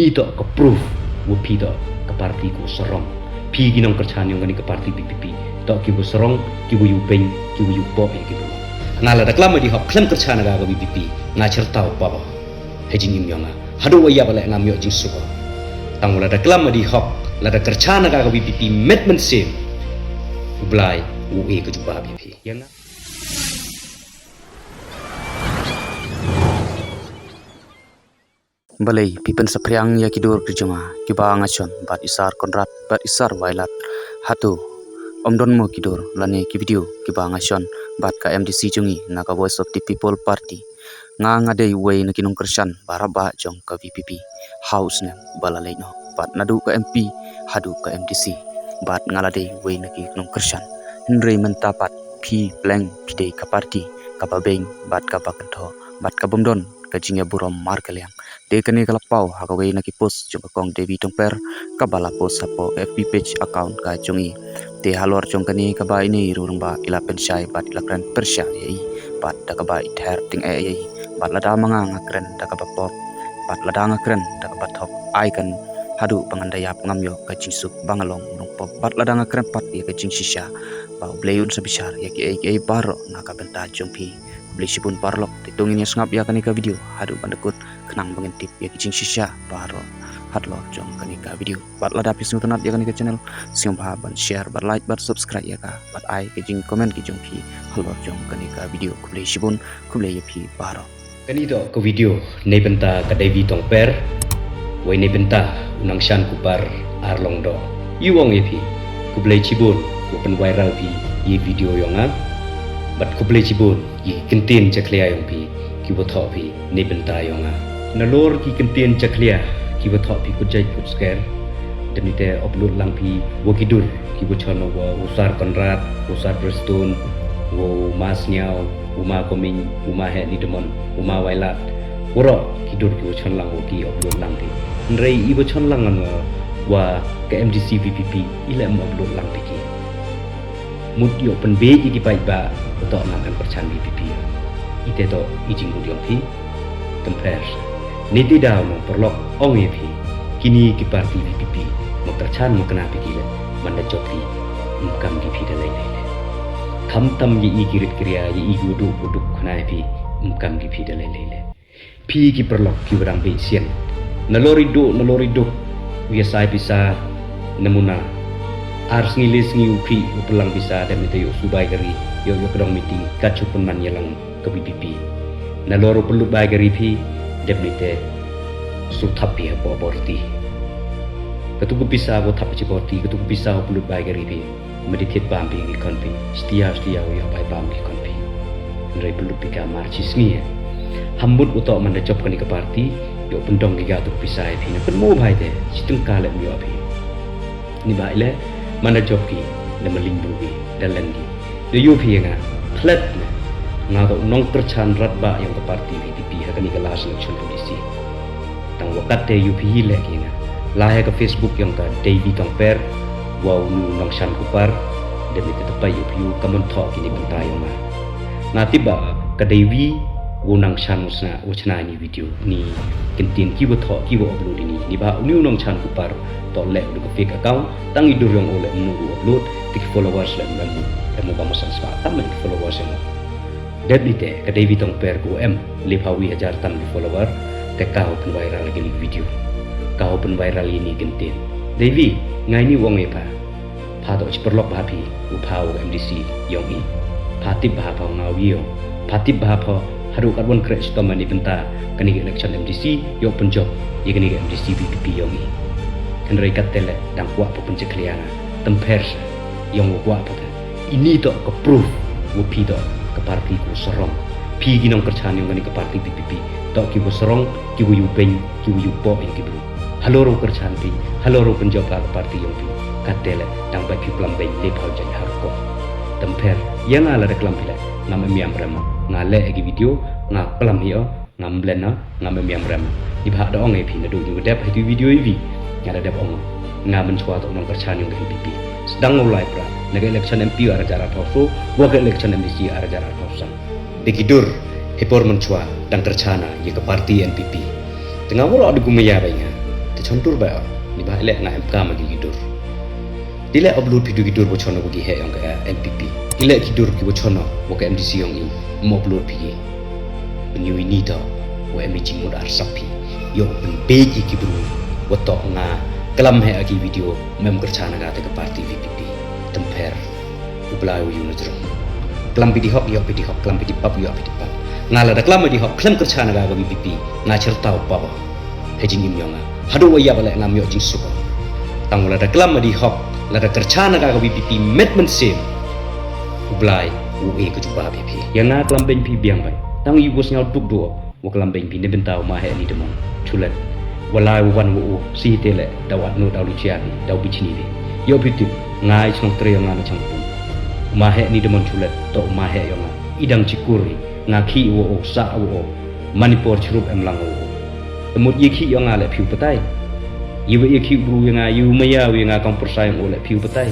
ini to ke proof wo pi to ke parti ku serong pi ginong kerchan yang ke parti PPP to ki wo serong ki wo yu peng ki wo yu po e ki ngala da klama di hok klem kerchan ga PPP nga certau pa ba hejing im yonga hadu wa ya bale ngam yo jing suko tangula da klama di hok la da kerchan ga PPP met men sem blai wo e ke juba PPP yang balai pipen sapriang ya kidur kerjama kiba ngachon bat isar konrat bat isar wailat hatu omdon mo kidur lane ki video kiba ngachon bat ka MDC jungi naka voice of the people party nga ngade way na kinong kersyan baraba jong ka VPP house na balalay no bat nadu ka MP hadu ka MDC bat ngalade way na kinong kersyan henry mentapat pi blank pide ka party ka babeng bat ka bakento bat ka bomdon kajingya burom markaliang de kani kalapau hakawe na ki post jong kong Devi Tongper kabala post sapo FB page account ka jongi te halor jong kani kaba ini rurung ba ila pensyai bat ila kran persya yai bat da kaba ither ting yai bat lada manga ngakren da kaba pop bat lada ngakren da kaba thok icon hadu pangandaya pengamyo ka jingsuk bangalong nung pop bat lada ngakren pat ya ka jing shisha ba blayun sabisar ya ki ai baro na ka benta jong pi beli sipun parlok ditungin ya sengap ya kanika video hadu pandekut kenang mengintip ya kicing shisha baro hadlo jong kanika video bat lada pisnu tenat ya kanika channel siom ban share bat like bat subscribe ya ka bat ai kicing komen ki jong pi halo jong kanika video beli sipun beli ya pi baro kani do ke video nei benta ka Devi Tongper wai nei benta unang shan kupar arlong do iwong epi beli cibun open viral pi ye video yonga bat kublai cibun ki kentin caklia yang pi ki botho pi ne benta yonga nalor ki kentin caklia ki botho pi kujai kutsker demite upload lang pi wokidur ki bochono wo usar konrat usar brestone wo masnyao uma koming uma he ni demon uma wailat woro kidur ki bochon lang wo ki upload lang pi nrei i bochon lang an wa ke MDC VPP ile upload lang pi ki mut yo penbe iki pai ba betok nakan perchan VPP ite to ijing mudiong pi temper niti daw no perlok ong pi kini ki parti VPP makrachan makna pi kile manda jopti mukam ki pi dalai le kham tam ye igirit kriya ye igudu buduk khna pi mukam ki pi dalai le pi ki perlok ki barang be sian nalori do biasa bisa namuna ars ngilis ngiupi upelang bisa dan itu yuk subai gari yuk kedong meeting kacu penman yalang ke BPP naloro perlu bai gari pi dan itu sutapi apa borti ketuku bisa apa tapi borti ketuku bisa perlu bai gari pi meditit bambi ki konpi setia ya bai bambi konpi nrai perlu pika marcis ni hambut utok manda job kan ke parti yuk pendong giga tu bisa pi na penmu bai de situng kalek mi api ni bai le mana job ki na malingbu ki dalan ki de yu phi nga klet na do nong kerchan rat ba yang ke parti VPP ha kani kelas election MDC tang wakat de yu phi le ki nga la ha ke Facebook yang ka Devi Tongper wow nu nong shan kupar de mi tepai yu phi kamun tho ki ni benta yang na tiba ka Devi wonang shan usna uchna ni video ni kentin ki bo tho ki bo upload ni ba nu nong shan kupar tolek udah fake account tang idur yang oleh menunggu upload tik followers dan memu bamusan spa tamen followers yang debite ke Devi Tongper ku lepawi hajar tam di follower te kau pen viral lagi ni video kau pen viral ini gentin Devi ngai ni wong epa pha to perlok bhapi upau MDC yongi phatip bha pau ngawio phatip bha pau haru karbon crash to mani benta kani election MDC yo penjob ye kani MDC VPP yongi kenrai katele dang kuat pencekliana tempers yang kuat pada ini to ke proof wo pi to ke parti ku serong pi ginong kerchan yang ke parti PPP to ki wo serong ki wo yupeng ki wo yupo yang ki bro haloro kerchan pi haloro penjob ke parti yang pi katele dang bai pi plambeng le phau jai harko temper yang ala reklam pile ngam miam rama ngale egi video nga plam hio ngam blena ngam miam rama di bha do ngai pi na du ni dep itu video ini ada dep ong nga menchua to nong kerchan yang VPP sedang mulai pra naga election MP ara jarak thosu wa ke election MDC ara jarak thosan dikidur hipor menchua dan kercana ye ke parti NPP tengah wala adu gumaya bainga te chontur ba ni ba le nga MK magi gidur dile upload video gidur bo chono bagi he yang ka MPP ile gidur ki bo chono bo ka MDC yang in mo upload pi ni ini to wo MG mod ar sapi yo ben beji ki bru wo to nga kelam he agi video mem kerjana ga te ka parti VPP temper ublai wo yun jero kelam bi di hok yo bi di hok kelam bi di pap yo bi di pap ngala da kelam di hok kelam kerjana ga VPP nga certau pa ba hejing im yonga hadu wa ya bale ngam yo jing suko tangula da kelam di hok la da kerjana ga VPP met men sem ublai wo e ko juba VPP yang na kelam ben pi biang bai tang yu bos nyal duk do wo kelam ben pi ne bentau ma he ni demon chulet walai wan wo si tele dawat no daw lucian daw bichini de yo bitu ngai chong tre nga na chang pu ma he ni demon chulet to ma he yo nga idang cikuri nga khi wo sa wo manipur chrup em lang wo emut ye khi yo nga le phiu patai yu ye khi bru nga yu maya wi nga kong persai wo le phiu patai